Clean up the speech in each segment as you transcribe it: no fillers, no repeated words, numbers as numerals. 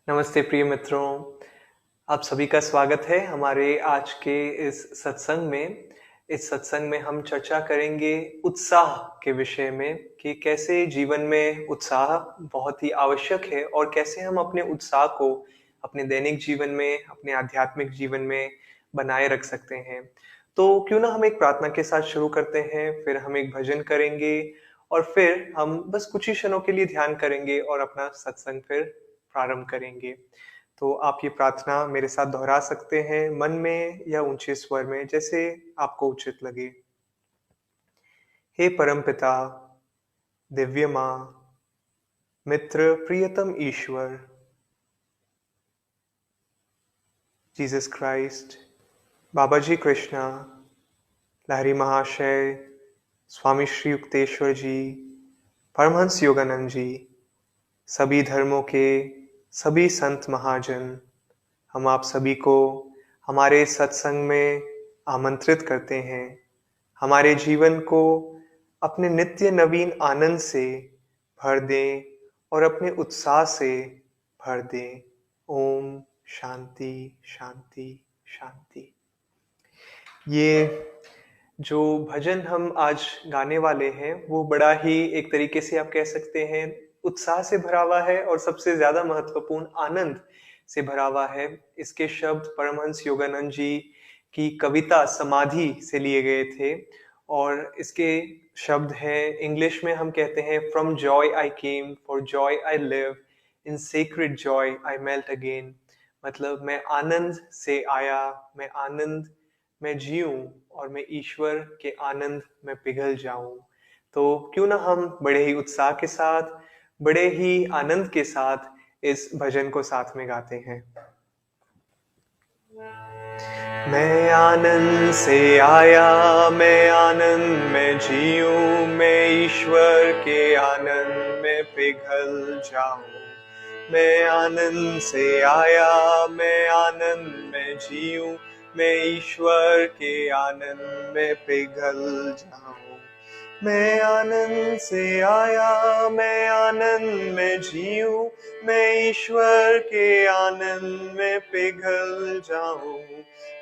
नमस्ते प्रिय मित्रों, आप सभी का स्वागत है हमारे आज के इस सत्संग में। इस सत्संग में हम चर्चा करेंगे उत्साह के विषय में कि कैसे जीवन में उत्साह बहुत ही आवश्यक है और कैसे हम अपने उत्साह को अपने दैनिक जीवन में, अपने आध्यात्मिक जीवन में बनाए रख सकते हैं। तो क्यों ना हम एक प्रार्थना के साथ शुरू करते हैं, फिर हम एक भजन करेंगे और फिर हम बस कुछ ही क्षणों के लिए ध्यान करेंगे और अपना सत्संग फिर प्रारंभ करेंगे। तो आप ये प्रार्थना मेरे साथ दोहरा सकते हैं मन में या ऊंचे स्वर में, जैसे आपको उचित लगे। हे परमपिता, दिव्य माँ, मित्र, प्रियतम ईश्वर, जीसस क्राइस्ट, बाबा जी कृष्णा, लहरी महाशय, स्वामी श्री युक्तेश्वर जी, परमहंस योगानंद जी, सभी धर्मों के सभी संत महाजन, हम आप सभी को हमारे सत्संग में आमंत्रित करते हैं। हमारे जीवन को अपने नित्य नवीन आनंद से भर दें और अपने उत्साह से भर दें। ओम शांति शांति शांति। ये जो भजन हम आज गाने वाले हैं वो बड़ा ही एक तरीके से आप कह सकते हैं उत्साह से भरा हुआ है और सबसे ज्यादा महत्वपूर्ण आनंद से भरा हुआ है। इसके शब्द परमहंस योगानंद जी की कविता समाधि से लिए गए थे और इसके शब्द हैं, इंग्लिश में हम कहते हैं, from Joy I came, for Joy I live, in secret Joy I melt again. मतलब मैं आनंद से आया, मैं आनंद मैं जीऊं और मैं ईश्वर के आनंद में पिघल जाऊं। तो क्यों ना हम बड़े ही उत्साह के साथ, बड़े ही आनंद के साथ इस भजन को साथ में गाते हैं। मैं आनंद से आया, मैं आनंद में जीऊं, मैं ईश्वर के आनंद में पिघल जाऊं। मैं आनंद से आया, मैं आनंद में जीऊं, मैं ईश्वर के आनंद में पिघल जाऊं। मैं आनंद से आया, मैं आनंद में जीऊं, मैं ईश्वर के आनंद में पिघल जाऊं।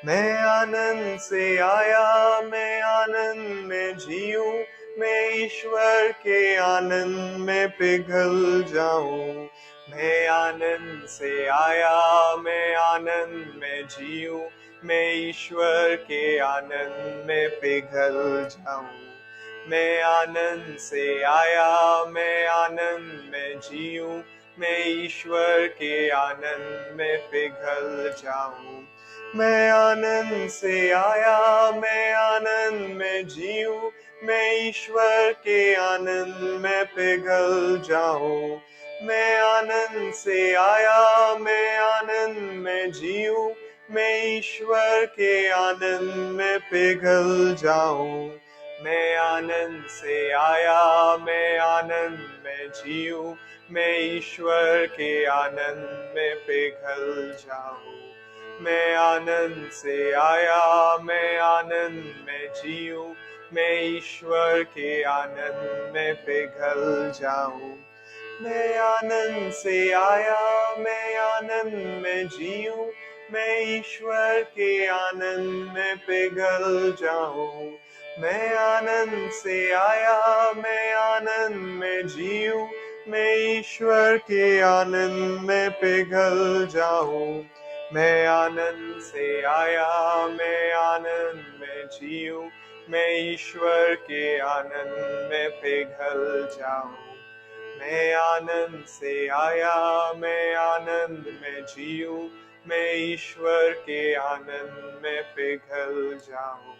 मैं आनंद से आया, मैं आनंद में जीऊं, मैं ईश्वर के आनंद में पिघल जाऊं। मैं आनंद से आया, मैं आनंद में जीऊं, मैं ईश्वर के आनंद में पिघल जाऊं। मैं आनंद से आया, मैं आनंद में जीऊं, मैं ईश्वर के आनंद में पिघल जाऊं। मैं आनंद से आया, मैं आनंद में जीऊं, मैं ईश्वर के आनंद में पिघल जाऊं। मैं आनंद से आया, मैं आनंद में जीऊं, मैं ईश्वर के आनंद में पिघल जाऊं। मैं आनंद से आया, मैं आनंद में जीऊं, मैं ईश्वर के आनंद में पिघल जाऊं। मैं आनंद से आया, मैं आनंद में जीऊं, मैं ईश्वर के आनंद में पिघल जाऊं। मैं आनंद से आया, मैं आनंद में जीऊं, मैं ईश्वर के आनंद में पिघल जाऊं। मैं आनंद से आया, मैं आनंद में जीऊं, मैं ईश्वर के आनंद में पिघल जाऊं। मैं आनंद से आया, मैं आनंद में जीऊं, मैं ईश्वर के आनंद में पिघल जाऊं। मैं आनंद से आया, मैं आनंद में जीऊं, मैं ईश्वर के आनंद में पिघल जाऊं।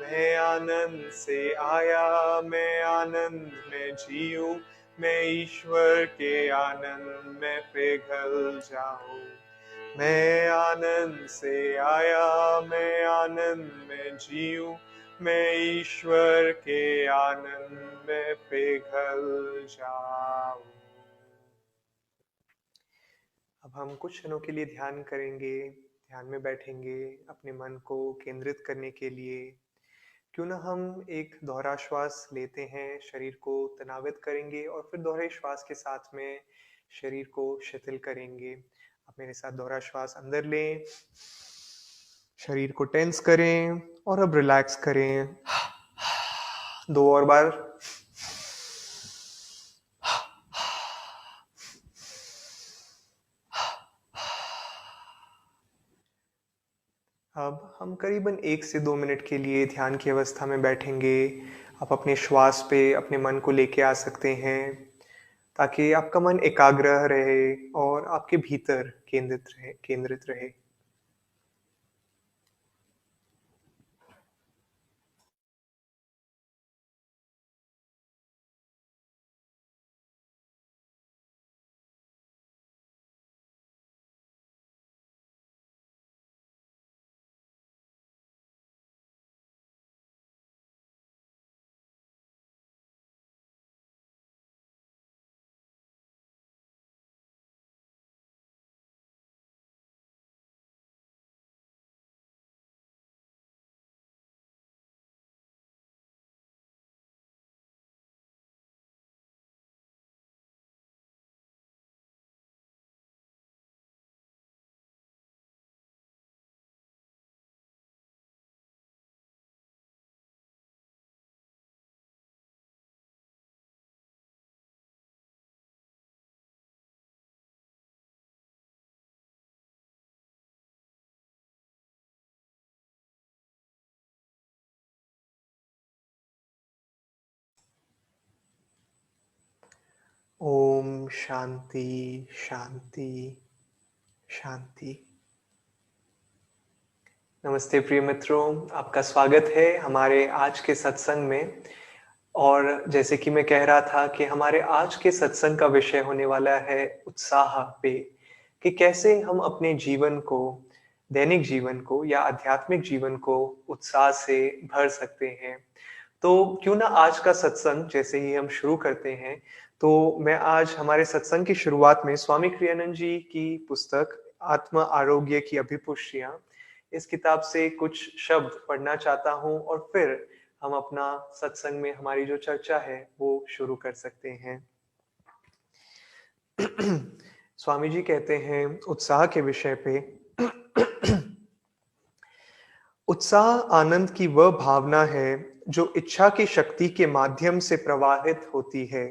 मैं आनंद से आया, मैं आनंद में जीऊं, मैं ईश्वर के आनंद में पिघल जाऊं। मैं आनंद से आया, मैं आनंद में जीऊं, मैं ईश्वर के आनंद में पिघल जाऊं। अब हम कुछ क्षणों के लिए ध्यान करेंगे, ध्यान में बैठेंगे अपने मन को केंद्रित करने के लिए। क्यों ना हम एक दोहरा श्वास लेते हैं, शरीर को तनावित करेंगे और फिर दोहरे श्वास के साथ में शरीर को शिथिल करेंगे। आप मेरे साथ दोहरा श्वास अंदर लें, शरीर को टेंस करें और अब रिलैक्स करें। 2 और बार। अब हम करीबन 1 से 2 मिनट के लिए ध्यान की अवस्था में बैठेंगे। आप अपने श्वास पे अपने मन को लेके आ सकते हैं ताकि आपका मन एकाग्र रहे और आपके भीतर केंद्रित रहे। ओम शांति शांति शांति। नमस्ते प्रिय मित्रों, आपका स्वागत है हमारे आज के सत्संग में। और जैसे कि मैं कह रहा था कि हमारे आज के सत्संग का विषय होने वाला है उत्साह पे, कि कैसे हम अपने जीवन को, दैनिक जीवन को या आध्यात्मिक जीवन को उत्साह से भर सकते हैं। तो क्यों ना आज का सत्संग जैसे ही हम शुरू करते हैं, तो मैं आज हमारे सत्संग की शुरुआत में स्वामी क्रियानंद जी की पुस्तक आत्म आरोग्य की अभिपुष्टियां, इस किताब से कुछ शब्द पढ़ना चाहता हूं और फिर हम अपना सत्संग में हमारी जो चर्चा है वो शुरू कर सकते हैं। स्वामी जी कहते हैं उत्साह के विषय पे, उत्साह आनंद की वह भावना है जो इच्छा की शक्ति के माध्यम से प्रवाहित होती है।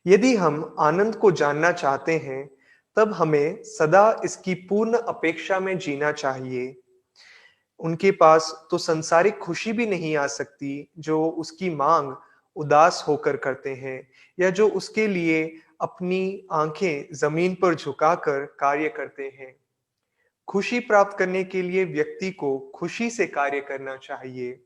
यदि हम आनंद को जानना चाहते हैं, तब हमें सदा इसकी पूर्ण अपेक्षा में जीना चाहिए। उनके पास तो संसारिक खुशी भी नहीं आ सकती जो उसकी मांग उदास होकर करते हैं, या जो उसके लिए अपनी आंखें जमीन पर झुकाकर कार्य करते हैं। खुशी प्राप्त करने के लिए व्यक्ति को खुशी से कार्य करना चाहिए।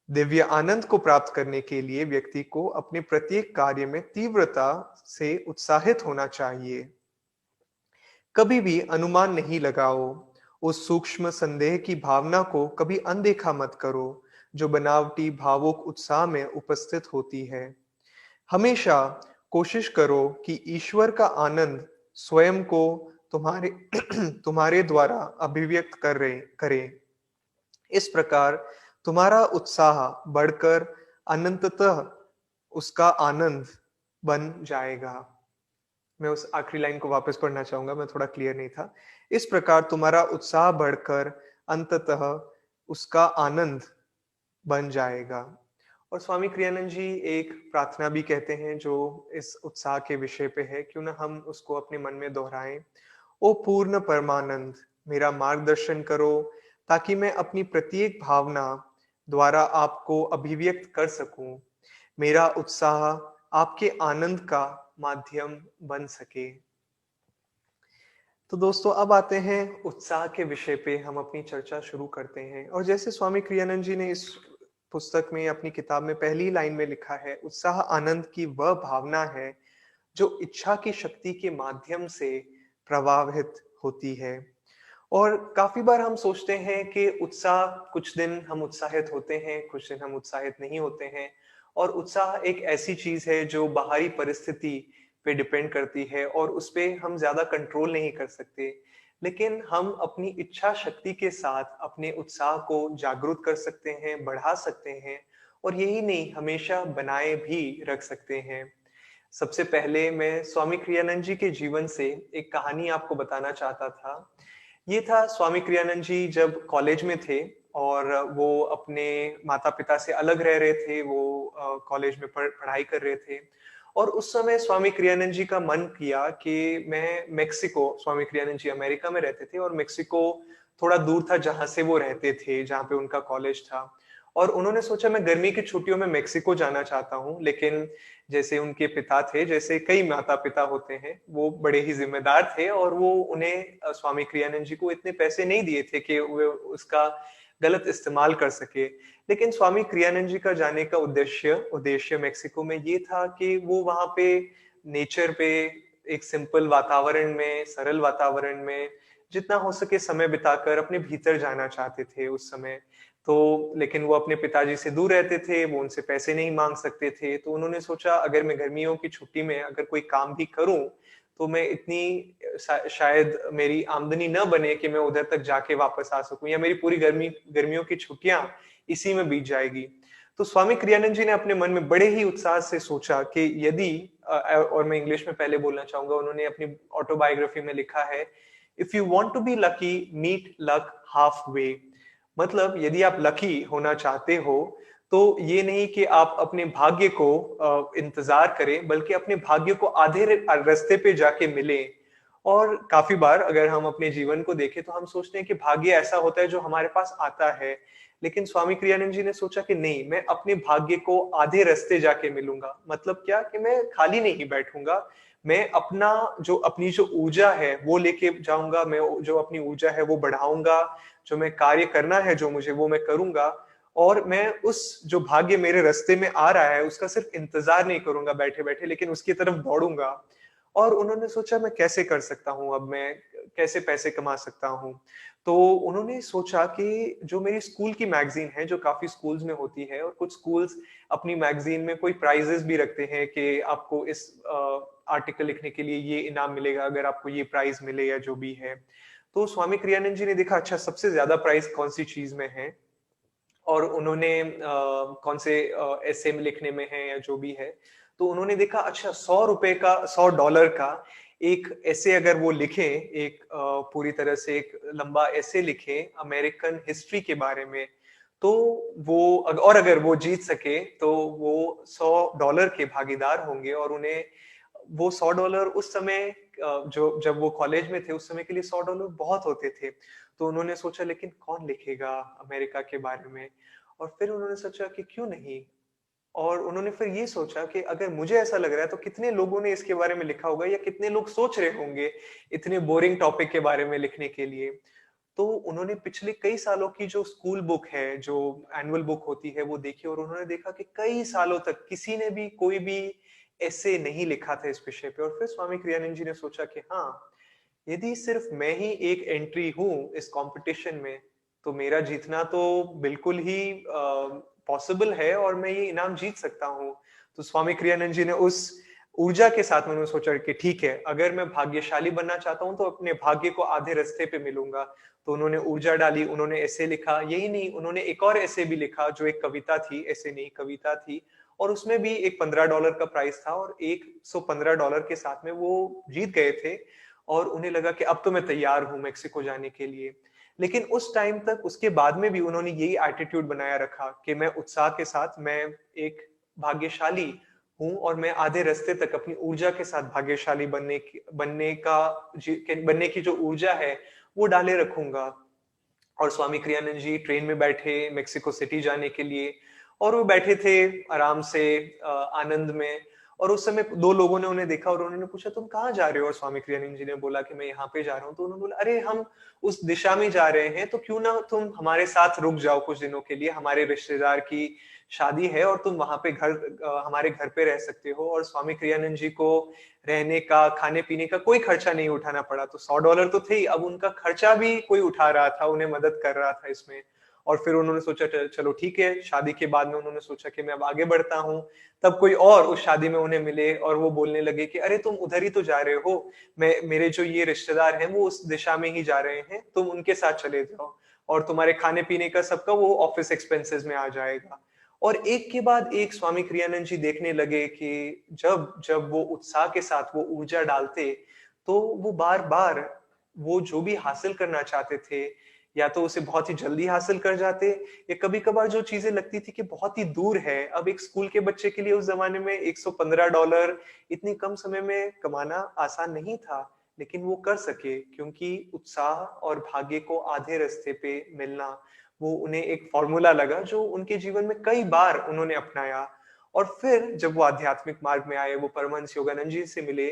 दिव्य आनंद को प्राप्त करने के लिए व्यक्ति को अपने प्रत्येक कार्य में तीव्रता से उत्साहित होना चाहिए। कभी भी अनुमान नहीं लगाओ। उस सूक्ष्म संदेह की भावना को कभी अनदेखा मत करो जो बनावटी भावुक उत्साह में उपस्थित होती है। हमेशा कोशिश करो कि ईश्वर का आनंद स्वयं को तुम्हारे तुम्हारे द्वारा अभिव्यक्त करे। इस प्रकार तुम्हारा उत्साह बढ़कर अनंततः उसका आनंद बन जाएगा। मैं उस आखिरी लाइन को वापस पढ़ना चाहूंगा, मैं थोड़ा क्लियर नहीं था। इस प्रकार तुम्हारा उत्साह बढ़कर अंततः उसका आनंद बन जाएगा। और स्वामी क्रियानंद जी एक प्रार्थना भी कहते हैं जो इस उत्साह के विषय पे है, क्यों ना हम उसको अपने मन में दोहराएं। ओ पूर्ण परमानंद, मेरा मार्गदर्शन करो ताकि मैं अपनी प्रत्येक भावना द्वारा आपको अभिव्यक्त कर सकूं। मेरा उत्साह आपके आनंद का माध्यम बन सके। तो दोस्तों, अब आते हैं उत्साह के विषय पे, हम अपनी चर्चा शुरू करते हैं। और जैसे स्वामी क्रियानंद जी ने इस पुस्तक में, अपनी किताब में पहली लाइन में लिखा है, उत्साह आनंद की वह भावना है जो इच्छा की शक्ति के माध्यम से प्रभावित होती है। और काफी बार हम सोचते हैं कि उत्साह, कुछ दिन हम उत्साहित होते हैं, कुछ दिन हम उत्साहित नहीं होते हैं। और उत्साह एक ऐसी चीज है जो बाहरी परिस्थिति पे डिपेंड करती है और उस पे हम ज्यादा कंट्रोल नहीं कर सकते। लेकिन हम अपनी इच्छा शक्ति के साथ अपने उत्साह को जागरूक कर सकते हैं, बढ़ा सकते हैं, और यही नहीं, हमेशा बनाए भी रख सकते हैं। सबसे पहले मैं स्वामी क्रियानंद जी के जीवन से एक कहानी आपको बताना चाहता था। ये था स्वामी क्रियानंद जी जब कॉलेज में थे और वो अपने माता-पिता से अलग रह रहे थे, वो कॉलेज में पढ़ाई कर रहे थे और उस समय स्वामी क्रियानंद जी का मन किया कि मैं मेक्सिको स्वामी क्रियानंद जी अमेरिका में रहते थे और मेक्सिको थोड़ा दूर था जहाँ से वो रहते थे, जहाँ पे उनका कॉलेज था। और उन्होंने सोचा मैं गर्मी की छुट्टियों में मेक्सिको जाना चाहता हूँ, लेकिन जैसे उनके पिता थे, जैसे कई माता-पिता होते हैं, वो बड़े ही ज़िम्मेदार थे और वो उन्हें स्वामी क्रियानंद जी को इतने पैसे नहीं दिए थे कि वे उसका गलत इस्तेमाल कर सके। लेकिन स्वामी क्रियानंद जी का जाने का उद्देश्य उद्देश्य मेक्सिको में ये था कि वो वहाँ पे नेचर पे एक सिंपल वातावरण में, सरल वातावरण में जितना हो सके समय बिताकर अपने भीतर जाना चाहते थे उस समय। तो लेकिन वो अपने पिताजी से दूर रहते थे, वो उनसे पैसे नहीं माँग सकते थे, तो उन्होंने सोचा अगर मैं गर्मियों की छुट्टी में अगर कोई काम भी करूँ, तो मैं इतनी शायद मेरी आमदनी ना बने कि मैं उधर तक जाके वापस आ सकूँ या मेरी पूरी गर्मियों की छुट्टियाँ इसी में बीत जाएगी। तो स्वामी क्रियानंद जी ने अपने मन में बड़े ही उत्साह से सोचा कि यदि और मैं इंग्लिश में पहले बोलना चाहूँगा, उन्होंने अपनी ऑटोबायोग्राफी में लिखा है, "if you want to be lucky, meet luck half way." मतलब यदि आप लकी होना चाहते हो, तो ये नहीं कि आप अपने भाग्य को इंतज़ार करें, बल्कि अपने भाग्य को आधे रास्ते पे जाके मिलें। और काफ़ी बार अगर हम अपने जीवन को देखें, तो हम सोचते हैं कि भाग्य ऐसा होता है जो हमारे पास आता है। लेकिन स्वामी क्रियानंद जी ने सोचा कि नहीं, मैं अपने भाग्य को आधे रास्ते जाके मिलूँगा। मतलब क्या? कि मैं खाली नहीं बैठूँगा, मैं अपनी जो ऊर्जा है, वो लेके जाऊँगा, मैं जो अपनी ऊर्जा है, वो बढ़ाऊँगा, जो मैं कार्य करना है जो मुझे वो मैं करूँगा और मैं उस जो भाग्य मेरे रास्ते में आ रहा है उसका सिर्फ इंतज़ार नहीं करूँगा बैठे-बैठे लेकिन उसकी तरफ दौड़ूँगा। और उन्होंने सोचा मैं कैसे कर सकता हूँ अब मैं कैसे पैसे कमा सकता हूँ? तो उन्होंने सोचा कि जो मेरी स्कूल की मैगज़ीन है, जो काफ़ी स्कूल्स में होती है और कुछ स्कूल्स अपनी मैगज़ीन में कोई प्राइज़ेज़ भी रखते हैं कि आपको इस आर्टिकल लिखने के लिए ये इनाम मिलेगा अगर आपको ये प्राइज़ मिले या जो भी है। तो स्वामी क्रियानंद जी ने देखा अच्छा सबसे ज़्यादा प्राइज़ कौन-सी चीज़ में है और उन्होंने कौन से एसे में लिखने में है या जो भी है। तो उन्होंने देखा अच्छा ₹100 का $100 का एक एसे अगर वो लिखें, एक पूरी तरह से एक लंबा एसे लिखें अमेरिकन हिस्ट्री के बारे में, तो वो और अगर वो जीत सके, तो वो $100 के भागीदार होंगे और उन्हें वो $100 उस समय जो जब वो कॉलेज में थे, उस समय के लिए $100 बहुत होते थे। तो उन्होंने सोचा लेकिन कौन लिखेगा अमेरिका के बारे में? और फिर उन्होंने सोचा कि क्यों नहीं? और उन्होंने फिर ये सोचा कि अगर मुझे ऐसा लग रहा है तो कितने लोगों ने इसके बारे में लिखा होगा या कितने लोग सोच रहे होंगे इतने बोरिंग टॉपिक के बारे में लिखने के लिए। तो उन्होंने पिछले कई सालों की जो स्कूल बुक है, जो एनुअल बुक होती है वो देखी और उन्होंने देखा कि कई सालों तक किसी ने भी कोई भी ऐसे नहीं लिखा था इस विषय पे और फिर स्वामी क्रियानंद जी ने सोचा कि हाँ, यदि सिर्फ मैं ही एक एंट्री हूँ इस कॉम्पिटिशन में, तो मेरा जीतना तो बिल्कुल ही पॉसिबल है और मैं ये इनाम जीत सकता हूँ। तो स्वामी क्रियानंद जी ने उस ऊर्जा के साथ में उन्होंने सोचा कि ठीक है, अगर मैं भाग्यशाली बनना चाहता हूँ, तो अपने भाग्य को आधे रास्ते पे मिलूँगा। तो उन्होंने ऊर्जा डाली, उन्होंने एसे लिखा, यही नहीं उन्होंने एक और एसे भी लिखा जो एक कविता थी, एसे नहीं कविता थी और उसमें भी एक $15 का प्राइज़ था और $115 के साथ में वो जीत गए थे और उन्हें लगा कि अब तो मैं तैयार हूँ मेक्सिको जाने के लिए। लेकिन उस टाइम तक उसके बाद में भी उन्होंने यही एटीट्यूड बनाया रखा कि मैं उत्साह के साथ मैं एक भाग्यशाली हूँ और मैं आधे रास्ते तक अपनी ऊर्जा के साथ भाग्यशाली बनने की जो ऊर्जा है, वो डाले रखूँगा। और स्वामी क्रियानंद जी ट्रेन में बैठे मेक्सिको सिटी जाने के लिए और वो बैठे थे आराम से आनंद में और उस समय 2 लोगों ने उन्हें देखा और उन्होंने पूछा तुम कहाँ जा रहे हो? और स्वामी क्रियानंद जी ने बोला कि मैं यहाँ पे जा रहा हूँ। तो उन्होंने बोला अरे हम उस दिशा में जा रहे हैं तो क्यों ना तुम हमारे साथ रुक जाओ कुछ दिनों के लिए, हमारे रिश्तेदार की शादी है और तुम वहाँ पे हमारे घर पे रह सकते हो। और स्वामी क्रियानंद जी को रहने का, खाने-पीने का कोई खर्चा नहीं उठाना पड़ा। तो $100 तो थे ही, अब उनका खर्चा भी कोई उठा रहा था, उन्हें मदद कर रहा था इसमें। और फिर उन्होंने सोचा चलो ठीक है, शादी के बाद में उन्होंने सोचा कि मैं अब आगे बढ़ता हूँ। तब कोई और उस शादी में उन्हें मिले और वो बोलने लगे कि अरे तुम उधर ही तो जा रहे हो, मेरे जो ये रिश्तेदार हैं वो उस दिशा में ही जा रहे हैं, तुम उनके साथ चले जाओ और तुम्हारे खाने-पीने का सबका वो ऑफिस एक्सपेंसेस में आ जाएगा। और एक के बाद एक स्वामी क्रियानंद जी देखने लगे कि जब जब वो उत्साह के साथ वो ऊर्जा डालते, तो वो बार-बार वो जो भी हासिल करना चाहते थे, या तो उसे बहुत ही जल्दी हासिल कर जाते, या कभी-कभार जो चीज़ें लगती थी कि बहुत ही दूर है, अब एक स्कूल के बच्चे के लिए उस ज़माने में $115 इतनी कम समय में कमाना आसान नहीं था, लेकिन वो कर सके क्योंकि उत्साह और भाग्य को आधे रास्ते पे मिलना, वो उन्हें एक फ़ॉर्मूला लगा जो उनके जीवन में कई बार उन्होंने अपनाया। और फिर जब वो आध्यात्मिक मार्ग में आए, वो परमहंस योगानंद जी से मिले,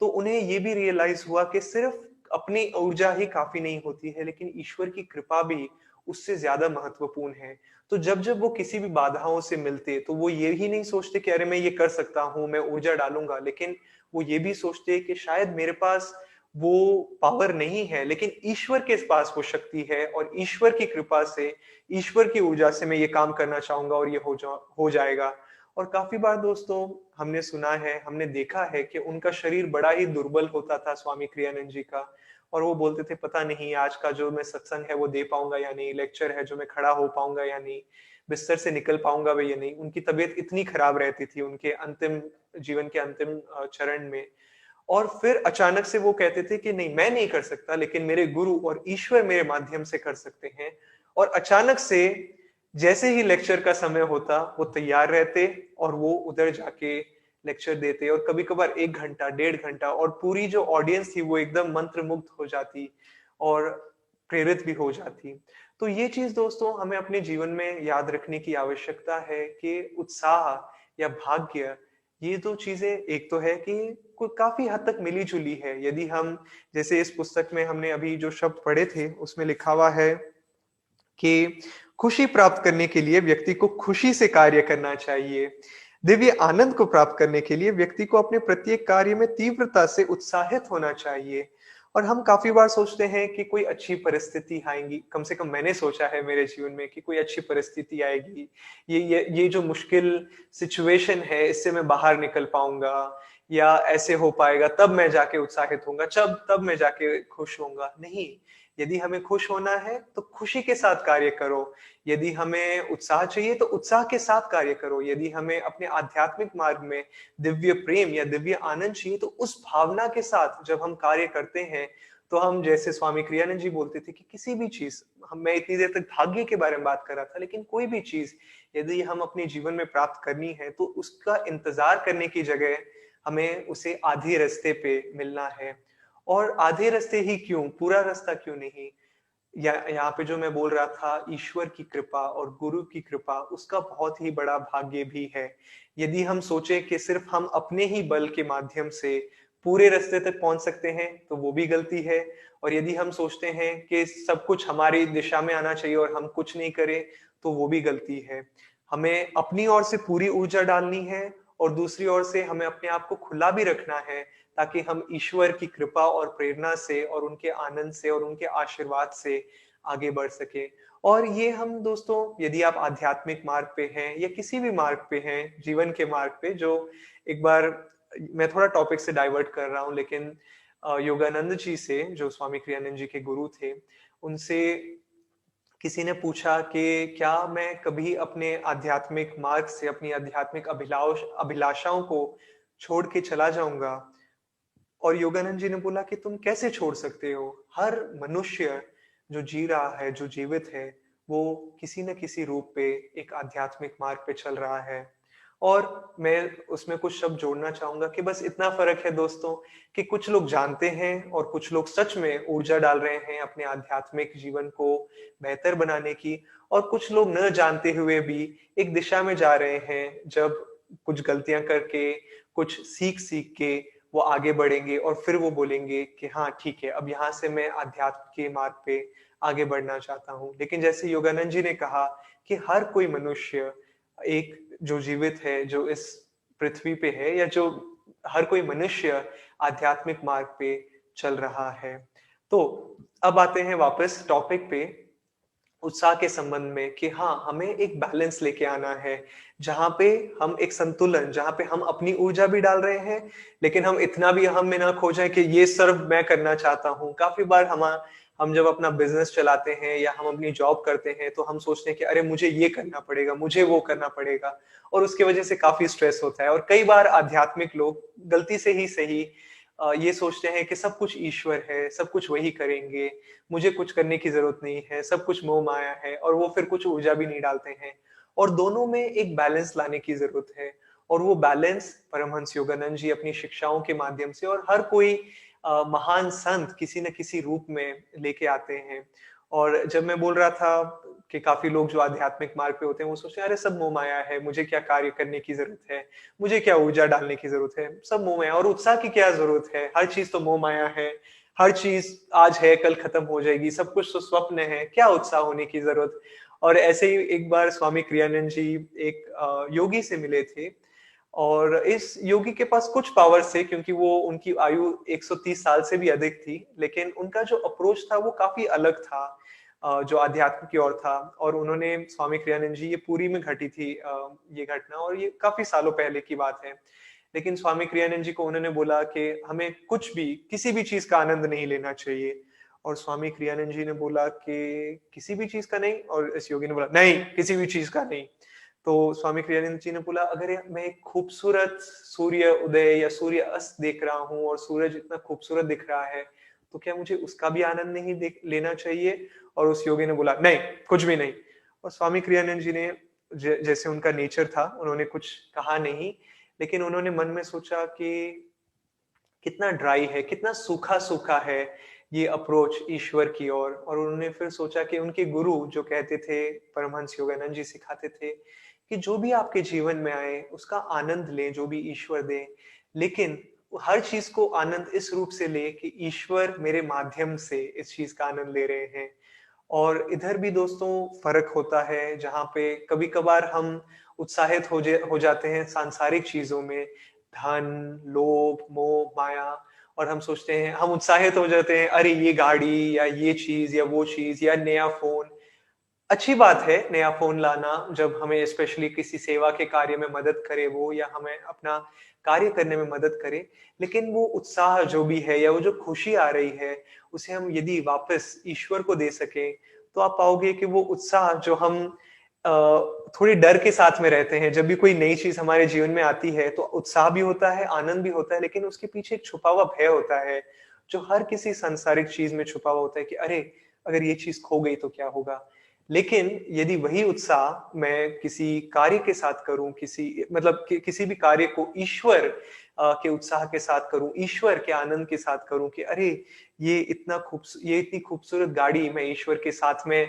तो उन्हें ये भी रियलाइज़ हुआ कि सिर्फ़ अपनी ऊर्जा ही काफ़ी नहीं होती है, लेकिन ईश्वर की कृपा भी उससे ज़्यादा महत्वपूर्ण है। तो जब-जब वो किसी भी बाधाओं से मिलते, तो वो ये ही नहीं सोचते कि अरे मैं ये कर सकता हूँ, मैं ऊर्जा डालूँगा, लेकिन वो ये भी सोचते कि शायद मेरे पास वो पावर नहीं है, लेकिन ईश्वर के पास वो शक्ति है, और ईश्वर की कृपा से, ईश्वर की ऊर्जा से मैं ये काम करना चाहूँगा और ये हो जाएगा। और काफ़ी बार दोस्तों हमने सुना है, हमने देखा है कि उनका शरीर बड़ा ही दुर्बल होता था स्वामी क्रियानंद जी का, और वो बोलते थे पता नहीं आज का जो मैं सत्संग है वो दे पाऊँगा या नहीं, लेक्चर है जो मैं खड़ा हो पाऊँगा या नहीं, बिस्तर से निकल पाऊँगा भी या नहीं। उनकी तबीयत इतनी खराब रहती थी उनके अंतिम जीवन के अंतिम चरण में। और फिर अचानक से वो कहते थे कि नहीं, मैं नहीं कर सकता, लेकिन मेरे गुरु और ईश्वर मेरे माध्यम से कर सकते हैं। और अचानक से जैसे ही लेक्चर का समय होता, वो तैयार रहते और वो उधर जाके लेक्चर देते, और कभी-कभार 1 घंटा, 1.5 घंटा, और पूरी जो ऑडियंस थी वो एकदम मंत्रमुग्ध हो जाती और प्रेरित भी हो जाती। तो ये चीज़ दोस्तों हमें अपने जीवन में याद रखने की आवश्यकता है कि उत्साह या भाग्य, ये 2 चीज़ें एक तो है कि को काफ़ी हद तक मिली-जुली है। यदि हम, जैसे इस पुस्तक में हमने अभी जो शब्द पढ़े थे, उसमें लिखा हुआ है कि खुशी प्राप्त करने के लिए व्यक्ति को खुशी से कार्य करना चाहिए। दिव्य आनंद को प्राप्त करने के लिए व्यक्ति को अपने प्रत्येक कार्य में तीव्रता से उत्साहित होना चाहिए। और हम काफ़ी बार सोचते हैं कि कोई अच्छी परिस्थिति आएँगी, कम से कम मैंने सोचा है मेरे जीवन में कि कोई अच्छी परिस्थिति आएगी। ये जो मुश्किल सिचुएशन है, इससे मैं बाहर निकल पाऊँगा, या ऐसे हो पाएगा, तब मैं जाके उत्साहित होऊँगा, तब मैं जाके खुश होऊँगा। नहीं, यदि हमें खुश होना है तो खुशी के साथ कार्य करो। यदि हमें उत्साह चाहिए तो उत्साह के साथ कार्य करो। यदि हमें अपने आध्यात्मिक मार्ग में दिव्य प्रेम या दिव्य आनंद चाहिए, तो उस भावना के साथ जब हम कार्य करते हैं, तो हम, जैसे स्वामी क्रियानंद जी बोलते थे कि किसी भी चीज़, हम मैं इतनी देर तक भाग्य के बारे में बात कर रहा था, लेकिन कोई भी चीज़ यदि हम अपने जीवन में प्राप्त करनी है, तो उसका इंतज़ार करने की जगह हमें उसे आधे रास्ते पे मिलना है। और आधे रास्ते ही क्यों, पूरा रास्ता क्यों नहीं? या यहाँ पे जो मैं बोल रहा था, ईश्वर की कृपा और गुरु की कृपा, उसका बहुत ही बड़ा भाग्य भी है। यदि हम सोचें कि सिर्फ हम अपने ही बल के माध्यम से पूरे रास्ते तक पहुँच सकते हैं, तो वो भी गलती है। और यदि हम सोचते हैं कि सब कुछ हमारी दिशा में आना चाहिए और हम कुछ नहीं करें, तो वो भी गलती है। हमें अपनी ओर से पूरी ऊर्जा डालनी है, और दूसरी ओर से हमें अपने आप को खुला भी रखना है, ताकि हम ईश्वर की कृपा और प्रेरणा से और उनके आनंद से और उनके आशीर्वाद से आगे बढ़ सके। और ये हम दोस्तों, यदि आप आध्यात्मिक मार्ग पे हैं या किसी भी मार्ग पे हैं, जीवन के मार्ग पे, जो एक बार, मैं थोड़ा टॉपिक से डाइवर्ट कर रहा हूँ, लेकिन योगानंद जी से, जो स्वामी क्रियानंद जी के गुरु थे, उनसे किसी ने पूछा कि क्या मैं कभी अपने आध्यात्मिक मार्ग से, अपनी आध्यात्मिक अभिलाषाओं को छोड़ के चला जाऊंगा? और योगानंद जी ने बोला कि तुम कैसे छोड़ सकते हो? हर मनुष्य जो जी रहा है, जो जीवित है, वो किसी न किसी रूप पे एक आध्यात्मिक मार्ग पे चल रहा है। और मैं उसमें कुछ शब्द जोड़ना चाहूँगा कि बस इतना फ़र्क है दोस्तों, कि कुछ लोग जानते हैं और कुछ लोग सच में ऊर्जा डाल रहे हैं अपने आध्यात्मिक जीवन को बेहतर बनाने की, और कुछ लोग न जानते हुए भी एक दिशा में जा रहे हैं, जब कुछ गलतियाँ करके, कुछ सीख-सीख के वो आगे बढ़ेंगे, और फिर वो बोलेंगे कि हाँ, ठीक है, अब यहाँ से मैं अध्यात्म के मार्ग पे आगे बढ़ना चाहता हूँ। लेकिन जैसे योगानंद जी ने कहा कि हर कोई मनुष्य, एक जो जीवित है, जो इस पृथ्वी पे है, या जो हर कोई मनुष्य आध्यात्मिक मार्ग पे चल रहा है। तो अब आते हैं वापस टॉपिक पे, उत्साह के संबंध में कि हाँ, हमें एक बैलेंस लेके आना है, जहाँ पे हम एक संतुलन, जहाँ पे हम अपनी ऊर्जा भी डाल रहे हैं, लेकिन हम इतना भी हम में ना खो जाएँ कि ये सिर्फ मैं करना चाहता हूँ। काफ़ी बार हम जब अपना बिज़नेस चलाते हैं या हम अपनी जॉब करते हैं, तो हम सोचते हैं कि अरे! मुझे ये करना पड़ेगा, मुझे वो करना पड़ेगा और उसकी वजह से काफ़ी स्ट्रेस होता है और कई बार आध्यात्मिक लोग गलती से ही सही ये सोचते हैं कि सब कुछ ईश्वर है, सब कुछ वही करेंगे, मुझे कुछ करने की ज़रूरत नहीं है, सब कुछ मोह-माया है और वो फिर कुछ ऊर्जा भी नहीं डालते हैं। और दोनों में एक बैलेंस लाने की ज़रूरत है और वो बैलेंस परमहंस योगानंद जी अपनी शिक्षाओं के माध्यम से और हर कोई महान संत किसी न किसी रूप में लेके आते हैं। और जब मैं बोल रहा था कि काफ़ी लोग जो आध्यात्मिक मार्ग पे होते हैं, वो सोचते हैं, "अरे! सब मोह-माया है, मुझे क्या कार्य करने की ज़रूरत है, मुझे क्या ऊर्जा डालने की ज़रूरत है, सब मोह-माया और उत्साह की क्या ज़रूरत है, हर चीज़ तो मोह-माया है, हर चीज़ आज है, कल खत्म हो जाएगी, सब कुछ तो स्वप्न है, क्या उत्साह होने की ज़रूरत?" और ऐसे ही एक बार स्वामी क्रियानंद जी एक योगी से मिले थे और इस योगी के पास कुछ पावर्स थे क्योंकि वो उनकी आयु 130 साल से भी अधिक थी, लेकिन उनका जो अप्रोच था वो काफ़ी अलग था जो अध्यात्म की ओर था और उन्होंने स्वामी क्रियानंद जी ये पुरी में घटी थी ये घटना और ये काफ़ी सालों पहले की बात है। लेकिन स्वामी क्रियानंद जी को उन्होंने बोला कि हमें कुछ भी, किसी भी चीज़ का आनंद नहीं लेना चाहिए और स्वामी क्रियानंद जी ने बोला कि किसी भी चीज़ का नहीं और इस योगी ने बोला नहीं, किसी भी चीज़ का नहीं। तो स्वामी क्रियानंद जी ने बोला अगर मैं एक खूबसूरत सूर्य उदय या सूर्य अस्त देख रहा हूँ और सूरज इतना खूबसूरत दिख रहा है, तो क्या मुझे उसका भी आनंद नहीं देख लेना चाहिए? और उस योगी ने बोला नहीं, कुछ भी नहीं। और स्वामी क्रियानंद जी ने जैसे उनका नेचर था, उन्होंने कुछ कहा नहीं, लेकिन उन्होंने मन में सोचा कि कितना ड्राई है, कितना सूखा-सूखा है ये अप्रोच ईश्वर की ओर और उन्होंने फिर सोचा कि उनके गुरु जो कहते थे, परमहंस योगानंद जी सिखाते थे कि जो भी आपके जीवन में आए, उसका आनंद लें, जो भी ईश्वर दे। लेकिन हर चीज़ को आनंद इस रूप से लें कि ईश्वर मेरे माध्यम से इस चीज़ का आनंद ले रहे हैं। और इधर भी दोस्तों फ़र्क होता है, जहाँ पे कभी-कभार हम उत्साहित हो जाते हैं सांसारिक चीज़ों में, धन, लोभ, मोह, माया और हम सोचते हैं हम उत्साहित हो जाते हैं, अरे! ये गाड़ी या ये चीज़ या वो चीज़ या नया फ़ोन अच्छी बात है नया फ़ोन लाना जब हमें स्पेशली किसी सेवा के कार्य में मदद करे वो या हमें अपना कार्य करने में मदद करे। लेकिन वो उत्साह जो भी है या वो जो खुशी आ रही है, उसे हम यदि वापस ईश्वर को दे सकें, तो आप पाओगे कि वो उत्साह जो हम अ, थोड़ी डर के साथ में रहते हैं। जब भी कोई नई चीज़ हमारे जीवन में आती है, तो उत्साह भी होता है, आनंद भी होता है, लेकिन उसके पीछे एक छुपा हुआ भय होता है, जो हर किसी सांसारिक चीज़ में छुपा हुआ होता है कि अरे! अगर ये चीज़ खो गई तो क्या होगा? लेकिन यदि वही उत्साह मैं किसी कार्य के साथ करूँ, किसी मतलब कि किसी भी कार्य को ईश्वर के उत्साह के साथ करूँ, ईश्वर के आनंद के साथ करूँ कि अरे! ये इतनी खूबसूरत गाड़ी मैं ईश्वर के साथ में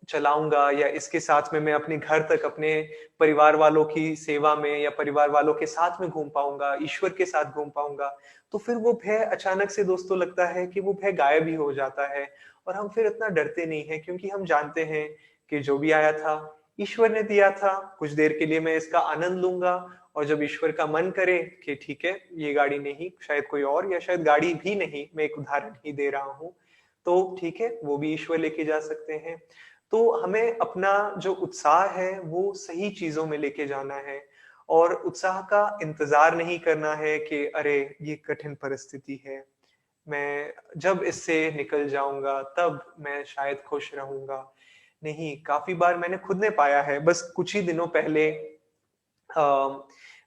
चलाऊँगा या इसके साथ में मैं अपने घर तक अपने परिवार वालों की सेवा में या परिवार वालों के साथ में घूम पाऊँगा, ईश्वर के साथ घूम पाऊँगा। तो फिर वो भय अचानक से दोस्तों लगता है कि वो भय गायब ही हो जाता है और हम फिर इतना डरते नहीं हैं क्योंकि हम जानते हैं कि जो भी आया था, ईश्वर ने दिया था, कुछ देर के लिए मैं इसका आनंद लूँगा और जब ईश्वर का मन करे कि ठीक है, ये गाड़ी नहीं, शायद कोई और या शायद गाड़ी भी नहीं, मैं एक उदाहरण ही दे रहा हूँ, तो ठीक है, वो भी ईश्वर लेके जा सकते हैं। तो हमें अपना जो उत्साह है, वो सही चीज़ों में लेके जाना है और उत्साह का इंतज़ार नहीं करना है कि अरे! ये कठिन परिस्थिति है। मैं जब इससे निकल जाऊँगा तब मैं शायद खुश रहूँगा। नहीं, काफ़ी बार मैंने खुद ने पाया है, बस कुछ ही दिनों पहले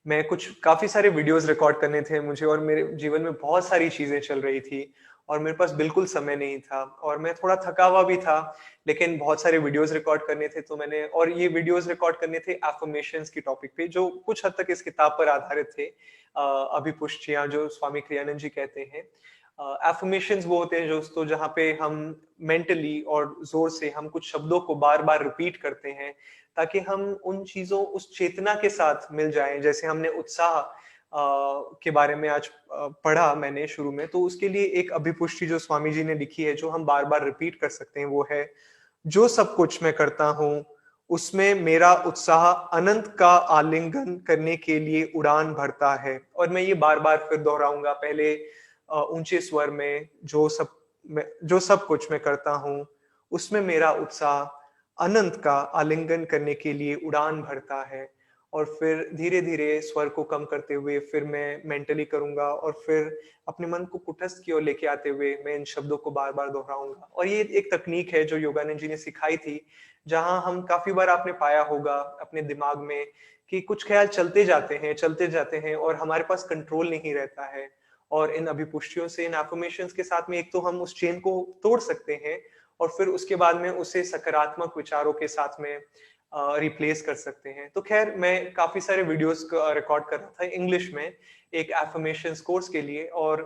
मैं कुछ काफ़ी सारे वीडियोज़ रिकॉर्ड करने थे मुझे और मेरे जीवन में बहुत सारी चीज़ें चल रही थी और मेरे पास बिल्कुल समय नहीं था और मैं थोड़ा थका हुआ भी था, लेकिन बहुत सारे वीडियोज़ रिकॉर्ड करने थे तो मैंने और ये वीडियोज़ रिकॉर्ड करने थे अफ़र्मेशंस की टॉपिक पे जो कुछ हद तक इस किताब पर आधारित थे। अभिपुष्टियाँ जो स्वामी क्रियानंद जी कहते हैं। अफ़र्मेशंस वो होते हैं दोस्तों जहाँ पे हम मेंटली और ज़ोर से हम कुछ शब्दों को बार-बार रिपीट करते हैं ताकि हम उन चीज़ों उस चेतना के साथ मिल जाएँ। जैसे हमने उत्साह के बारे में आज पढ़ा मैंने शुरू में, तो उसके लिए एक अभिपुष्टि जो स्वामी जी ने लिखी है, जो हम बार-बार रिपीट कर सकते हैं, वो है, "जो सब कुछ मैं करता हूँ, उसमें मेरा उत्साह अनंत का आलिंगन करने के लिए उड़ान भरता है।" और मैं ये बार-बार फिर दोहराऊँगा, पहले ऊँचे स्वर में, जो सब कुछ मैं करता हूँ, उसमें मेरा उत्साह अनंत का आलिंगन करने के लिए उड़ान भरता है। और फिर धीरे-धीरे स्वर को कम करते हुए फिर मैं मेंटली करूँगा और फिर अपने मन को कुटस्थ की ओर लेके आते हुए मैं इन शब्दों को बार-बार दोहराऊँगा। और ये एक तकनीक है जो योगानंद जी ने सिखाई थी, जहाँ हम काफ़ी बार आपने पाया होगा अपने दिमाग में कि कुछ ख़्याल चलते जाते हैं और हमारे पास कंट्रोल नहीं रहता है। और इन अभिपुष्टियों से, इन अफ़र्मेशंस के साथ में एक तो हम उस चेन को तोड़ सकते हैं और फिर उसके बाद में उसे सकारात्मक विचारों के साथ में रिप्लेस कर सकते हैं। तो ख़ैर मैं काफ़ी सारे वीडियोज़ क रिकॉर्ड कर रहा था इंग्लिश में एक अफ़र्मेशंस कोर्स के लिए। और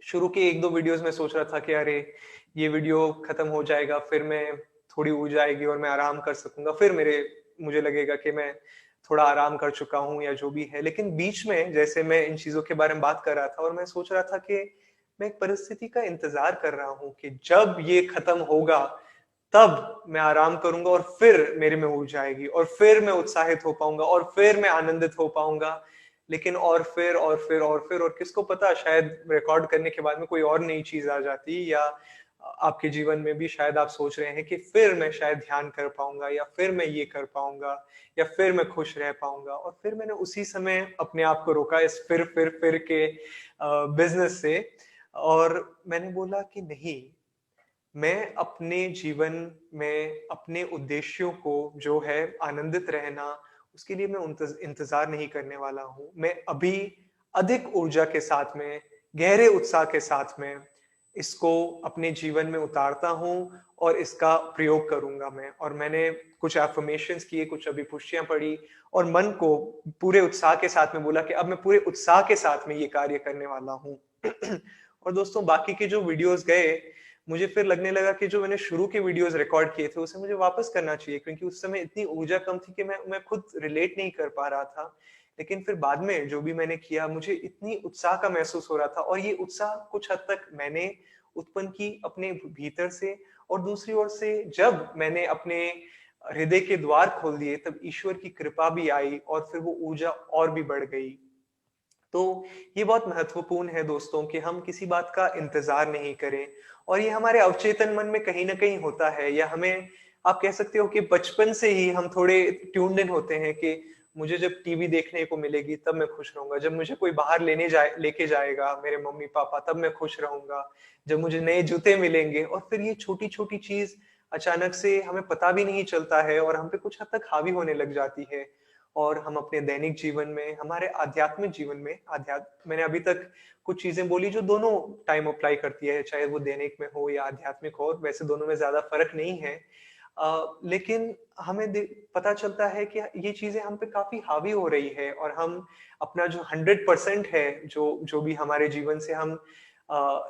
शुरू के 1-2 वीडियोज़ में सोच रहा था कि अरे! ये वीडियो खत्म हो जाएगा, फिर मैं थोड़ी ऊर्जा आएगी और मैं आराम कर सकूँगा। फिर मुझे लगेगा कि मैं थोड़ा आराम कर चुका हूँ या जो भी है। लेकिन बीच में जैसे मैं इन चीज़ों के बारे में बात कर रहा था और मैं सोच रहा था कि मैं एक परिस्थिति का इंतज़ार कर रहा हूँ कि जब ये खत्म होगा, तब मैं आराम करूँगा और फिर मेरे में ऊर्जा आएगी और फिर मैं उत्साहित हो पाऊँगा और फिर मैं आनंदित हो पाऊँगा। लेकिन और किसको पता, शायद रिकॉर्ड करने के बाद में कोई और नई चीज़ आ जाती या आपके जीवन में भी शायद आप सोच रहे हैं कि फिर मैं शायद ध्यान कर पाऊँगा या फिर मैं ये कर पाऊँगा या फिर मैं खुश रह पाऊँगा। और फिर मैंने उसी समय अपने आप को रोका इस फिर के बिज़नेस से और मैंने बोला कि नहीं, मैं अपने जीवन में अपने उद्देश्यों को जो है आनंदित रहना, उसके लिए मैं इंतज़ार नहीं करने वाला हूँ। मैं अभी अधिक ऊर्जा के साथ में, गहरे उत्साह के साथ में इसको अपने जीवन में उतारता हूँ और इसका प्रयोग करूँगा मैं। और मैंने कुछ अफ़र्मेशंस किए, कुछ अभिपुष्टियाँ पढ़ी और मन को पूरे उत्साह के साथ में बोला कि अब मैं पूरे उत्साह के साथ में ये कार्य करने वाला हूँ। और दोस्तों बाकी के जो वीडियोज़ गए, मुझे फिर लगने लगा कि जो मैंने शुरू के वीडियोज़ रिकॉर्ड किए थे, उसे मुझे वापस करना चाहिए क्योंकि उस समय इतनी ऊर्जा कम थी कि मैं खुद रिलेट नहीं कर पा रहा था। लेकिन फिर बाद में जो भी मैंने किया, मुझे इतनी उत्साह का महसूस हो रहा था और ये उत्साह कुछ हद तक मैंने उत्पन्न की अपने भीतर से। और दूसरी ओर से जब मैंने अपने हृदय के द्वार खोल दिए, तब ईश्वर की कृपा भी आई और फिर वो ऊर्जा और भी बढ़ गई। तो ये बहुत महत्वपूर्ण है दोस्तों कि हम किसी बात का इंतजार नहीं करें और ये हमारे अवचेतन मन में कहीं ना कहीं होता है, या हमें आप कह सकते हो कि बचपन से ही हम थोड़े ट्यून्ड इन होते हैं कि मुझे जब टीवी देखने को मिलेगी तब मैं खुश रहूंगा, जब मुझे कोई बाहर लेके जाएगा मेरे मम्मी पापा तब मैं खुश रहूंगा, जब मुझे नए जूते मिलेंगे। और फिर ये छोटी छोटी चीज अचानक से हमें पता भी नहीं चलता है और हम पे कुछ हद तक हावी होने लग जाती है। और हम अपने दैनिक जीवन में, हमारे आध्यात्मिक जीवन में, मैंने अभी तक कुछ चीजें बोली जो दोनों टाइम अप्लाई करती है, चाहे वो दैनिक में हो या आध्यात्मिक हो, वैसे दोनों में ज्यादा फर्क नहीं है। लेकिन हमें पता चलता है कि ये चीजें हम पे काफी हावी हो रही है और हम अपना जो 100% है, जो जो भी हमारे जीवन से हम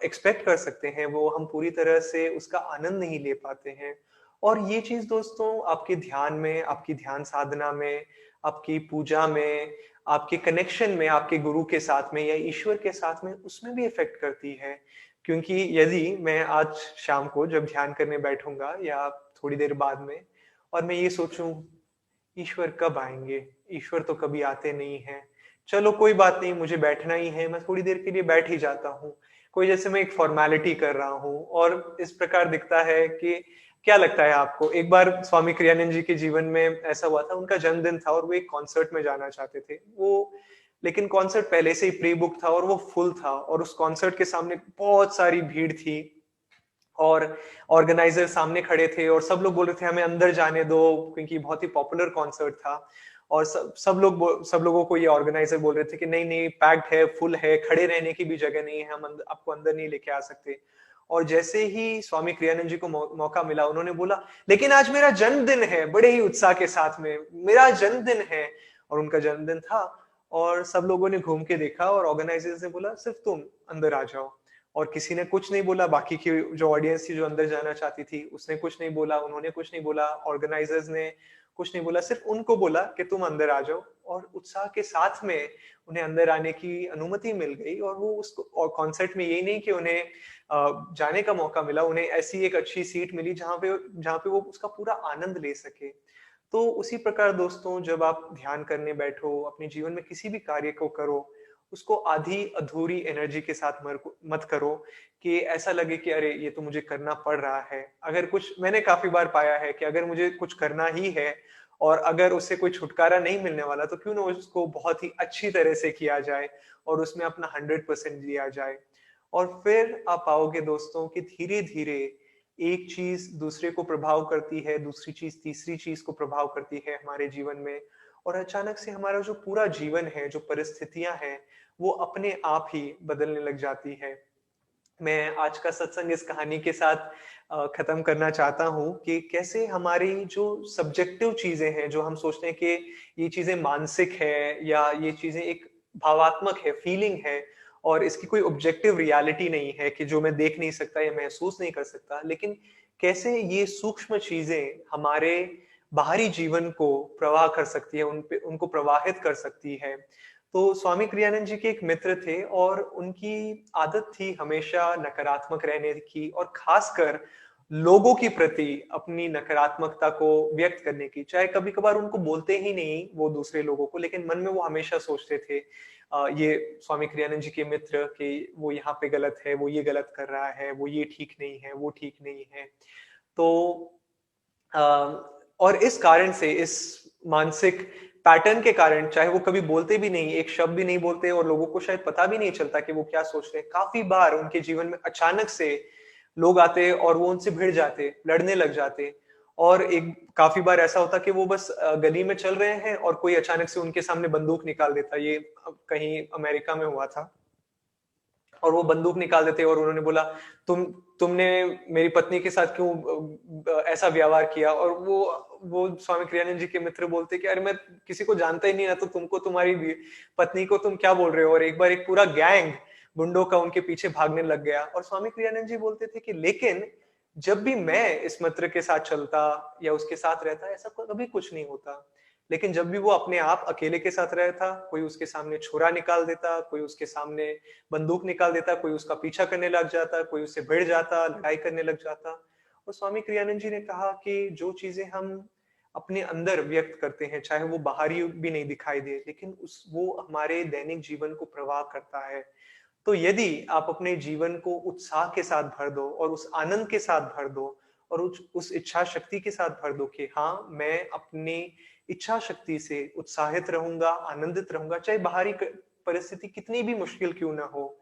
एक्सपेक्ट कर सकते हैं, वो हम पूरी तरह से उसका आनंद नहीं ले पाते हैं। और ये चीज दोस्तों आपके ध्यान में, आपकी ध्यान साधना में, आपकी पूजा में, आपके कनेक्शन में, आपके गुरु के साथ में या ईश्वर के साथ में, उसमें भी इफ़ेक्ट करती है। क्योंकि यदि मैं आज शाम को जब ध्यान करने बैठूँगा या थोड़ी देर बाद में और मैं ये सोचूँ, ईश्वर कब आएँगे? ईश्वर तो कभी आते नहीं हैं। चलो कोई बात नहीं, मुझे बैठना ही है, मैं थोड़ी देर के लिए बैठ ही जाता हूँ। कोई जैसे मैं एक फ़ॉर्मेलिटी कर रहा हूँ और इस प्रकार दिखता है कि क्या लगता है आपको? एक बार स्वामी क्रियानंद जी के जीवन में ऐसा हुआ था, उनका जन्मदिन था और वो एक कॉन्सर्ट में जाना चाहते थे। लेकिन कॉन्सर्ट पहले से ही प्री बुक था और वो फुल था और उस कॉन्सर्ट के सामने बहुत सारी भीड़ थी और ऑर्गेनाइजर सामने खड़े थे और सब लोग बोल रहे थे हमें अंदर जाने दो, क्योंकि बहुत ही पॉपुलर कॉन्सर्ट था। और सब लोगों को ये ऑर्गेनाइजर बोल रहे थे कि नहीं नहीं, पैक्ड है, फुल है, खड़े रहने की भी जगह नहीं है, हम आपको अंदर नहीं लेके आ सकते। और जैसे ही स्वामी क्रियानंद जी को मौका मिला, उन्होंने बोला लेकिन आज मेरा जन्मदिन है, बड़े ही उत्साह के साथ में, मेरा जन्मदिन है। और उनका जन्मदिन था और सब लोगों ने घूम के देखा और ऑर्गेनाइजर्स ने बोला सिर्फ तुम अंदर आ जाओ। और किसी ने कुछ नहीं बोला, बाकी की जो ऑडियंस थी जो अंदर जाना चाहती थी उसने कुछ नहीं बोला, उन्होंने कुछ नहीं बोला, ऑर्गेनाइजर्स ने कुछ नहीं बोला, सिर्फ उनको बोला कि तुम अंदर आ जाओ। और उत्साह के साथ में उन्हें अंदर आने की अनुमति मिल गई और वो उस कॉन्सर्ट में यही नहीं कि उन्हें जाने का मौका मिला, उन्हें ऐसी एक अच्छी सीट मिली जहाँ पे वो उसका पूरा आनंद ले सके। तो उसी प्रकार दोस्तों, जब आप ध्यान करने बैठो, अपने जीवन में किसी भी कार्य को करो उसको आधी अधूरी एनर्जी के साथ मत करो कि ऐसा लगे कि अरे ये तो मुझे करना पड़ रहा है। अगर कुछ मैंने काफ़ी बार पाया है कि अगर मुझे कुछ करना ही है और अगर उससे कोई छुटकारा नहीं मिलने वाला तो क्यों ना उसको बहुत ही अच्छी तरह से किया जाए और उसमें अपना 100% दिया जाए। और फिर आप पाओगे दोस्तों कि धीरे-धीरे एक चीज़ दूसरे को प्रभाव करती है, दूसरी चीज़ तीसरी चीज़ को प्रभाव करती है हमारे जीवन में और अचानक से हमारा जो पूरा जीवन है, जो परिस्थितियाँ हैं, वो अपने आप ही बदलने लग जाती है। मैं आज का सत्संग इस कहानी के साथ खत्म करना चाहता हूँ कि कैसे हमारी जो सब्जेक्टिव चीजें हैं, जो हम सोचते हैं कि ये चीजें मानसिक है या ये चीजें एक भावात्मक है, फीलिंग है और इसकी कोई ऑब्जेक्टिव रियलिटी नहीं है कि जो मैं देख नहीं सकता या महसूस नहीं कर सकता, लेकिन कैसे ये सूक्ष्म चीजें हमारे बाहरी जीवन को प्रवाह कर सकती है, उनको प्रवाहित कर सकती है। तो स्वामी क्रियानंद जी के एक मित्र थे और उनकी आदत थी हमेशा नकारात्मक रहने की और खासकर लोगों के प्रति अपनी नकारात्मकता को व्यक्त करने की। चाहे कभी-कभार उनको बोलते ही नहीं वो दूसरे लोगों को, लेकिन मन में वो हमेशा सोचते थे ये स्वामी क्रियानंद जी के मित्र कि वो यहाँ पे गलत है, वो ये गलत कर रहा है, वो ये ठीक नहीं है, वो ठीक नहीं है। तो अ, और इस कारण से, इस मानसिक पैटर्न के कारण, चाहे वो कभी बोलते भी नहीं, एक शब्द भी नहीं बोलते और लोगों को शायद पता भी नहीं चलता कि वो क्या सोच रहे हैं। काफ़ी बार उनके जीवन में अचानक से लोग आते और वो उनसे भिड़ जाते, लड़ने लग जाते और एक काफ़ी बार ऐसा होता कि वो बस गली में चल रहे हैं और कोई अचानक से उनके सामने बंदूक निकाल देता। ये कहीं अमेरिका में हुआ था। और वो बंदूक निकाल देते और उन्होंने बोला तुमने मेरी पत्नी के साथ क्यों ऐसा व्यवहार किया। और वो स्वामी क्रियानंद जी के मित्र बोलते कि अरे मैं किसी को जानता ही नहीं ना, तो तुमको तुम्हारी पत्नी को तुम क्या बोल रहे हो। और एक बार एक पूरा गैंग गुंडों का उनके पीछे भागने लग गया। और स्वामी क्रियानंद जी बोलते थे कि लेकिन जब भी मैं इस मित्र के साथ चलता या उसके साथ रहता, ऐसा कभी कुछ नहीं होता। लेकिन जब भी वो अपने आप अकेले के साथ रहता, कोई उसके सामने छुरा निकाल देता, कोई उसके सामने बंदूक निकाल देता, कोई उसका पीछा करने लग जाता, कोई उससे भिड़ जाता, लड़ाई करने लग जाता। और स्वामी क्रियानंद जी ने कहा कि जो चीजें हम अपने अंदर व्यक्त करते हैं, चाहे वो बाहरी भी नहीं दिखाई दे, लेकिन उस वो हमारे दैनिक जीवन को प्रवाह करता है। तो यदि आप अपने जीवन को उत्साह के साथ भर दो और उस आनंद के साथ भर दो और उस इच्छा शक्ति के साथ भर दो कि हाँ, मैं अपनी इच्छा शक्ति से उत्साहित रहूंगा, आनंदित रहूंगा, चाहे बाहरी परिस्थिति कितनी भी मुश्किल क्यों ना हो,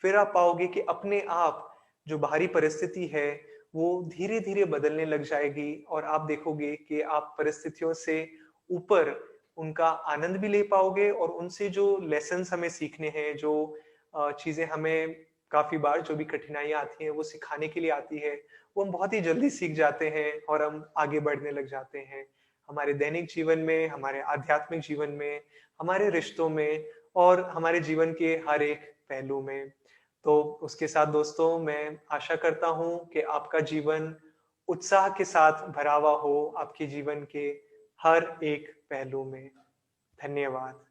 फिर आप पाओगे कि अपने आप जो बाहरी परिस्थिति है वो धीरे धीरे बदलने लग जाएगी और आप देखोगे कि आप परिस्थितियों से ऊपर उनका आनंद भी ले पाओगे और उनसे जो लेसन्स हमें सीखने हैं, जो चीजें हमें काफी बार जो भी कठिनाइयां आती हैं वो सिखाने के लिए आती है, वो हम बहुत ही जल्दी सीख जाते हैं और हम आगे बढ़ने लग जाते हैं हमारे दैनिक जीवन में, हमारे आध्यात्मिक जीवन में, हमारे रिश्तों में और हमारे जीवन के हर एक पहलू में। तो उसके साथ दोस्तों मैं आशा करता हूं कि आपका जीवन उत्साह के साथ भरा हुआ हो, आपके जीवन के हर एक पहलू में। धन्यवाद।